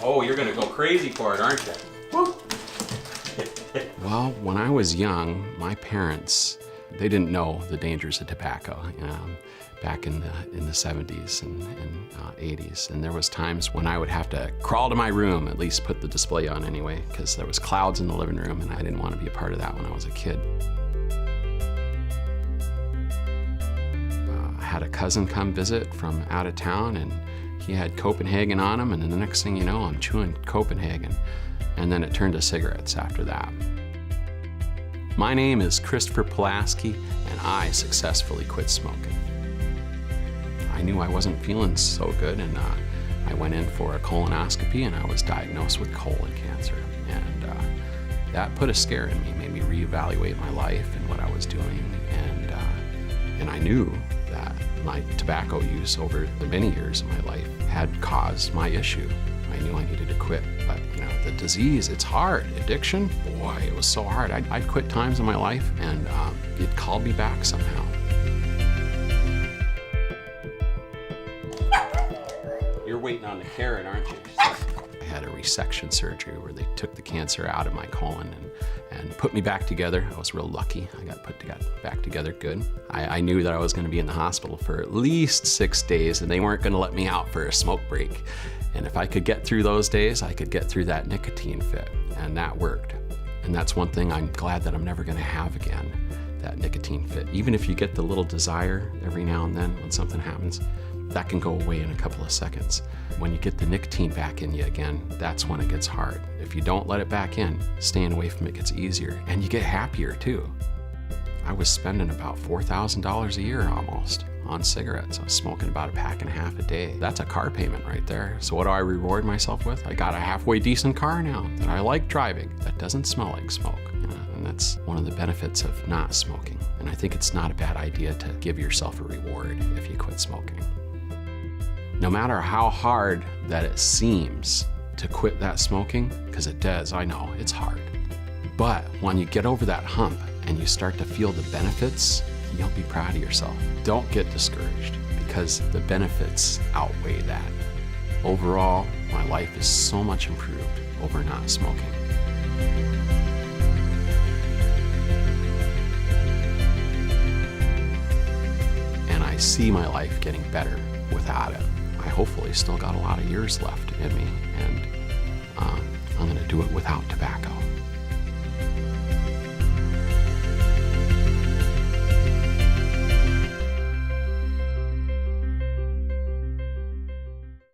Oh, you're gonna go crazy for it, aren't you? Woo. Well, when I was young, my parents, they didn't know the dangers of tobacco back in the 70s and 80s. And there was times when I would have to crawl to my room, at least put the display on anyway, because there was clouds in the living room and I didn't want to be a part of that when I was a kid. I had a cousin come visit from out of town and he had Copenhagen on him, and then the next thing you know, I'm chewing Copenhagen. And then it turned to cigarettes after that. My name is Christopher Pulaski, and I successfully quit smoking. I knew I wasn't feeling so good, and I went in for a colonoscopy, and I was diagnosed with colon cancer. And that put a scare in me, made me reevaluate my life and what I was doing. And I knew that my tobacco use over the many years of my life had caused my issue. I knew I needed to quit, but the disease, it's hard. Addiction, boy, it was so hard. I'd quit times in my life and it called me back somehow. You're waiting on the carrot, aren't you? I had a resection surgery where they took the cancer out of my colon and put me back together. I was real lucky. I got put back together good. I knew that I was going to be in the hospital for at least 6 days and they weren't going to let me out for a smoke break. And if I could get through those days, I could get through that nicotine fit, and that worked. And that's one thing I'm glad that I'm never gonna have again, that nicotine fit. Even if you get the little desire every now and then when something happens, that can go away in a couple of seconds. When you get the nicotine back in you again, that's when it gets hard. If you don't let it back in, staying away from it gets easier, and you get happier too. I was spending about $4,000 a year almost on cigarettes. I was smoking about 1.5 packs a day. That's a car payment right there. So what do I reward myself with? I got a halfway decent car now that I like driving, that doesn't smell like smoke. And that's one of the benefits of not smoking. And I think it's not a bad idea to give yourself a reward if you quit smoking. No matter how hard that it seems to quit that smoking, because it does, I know, it's hard. But when you get over that hump and you start to feel the benefits, you'll be proud of yourself. Don't get discouraged because the benefits outweigh that. Overall, my life is so much improved over not smoking. And I see my life getting better without it. I hopefully still got a lot of years left in me, and I'm gonna do it without tobacco.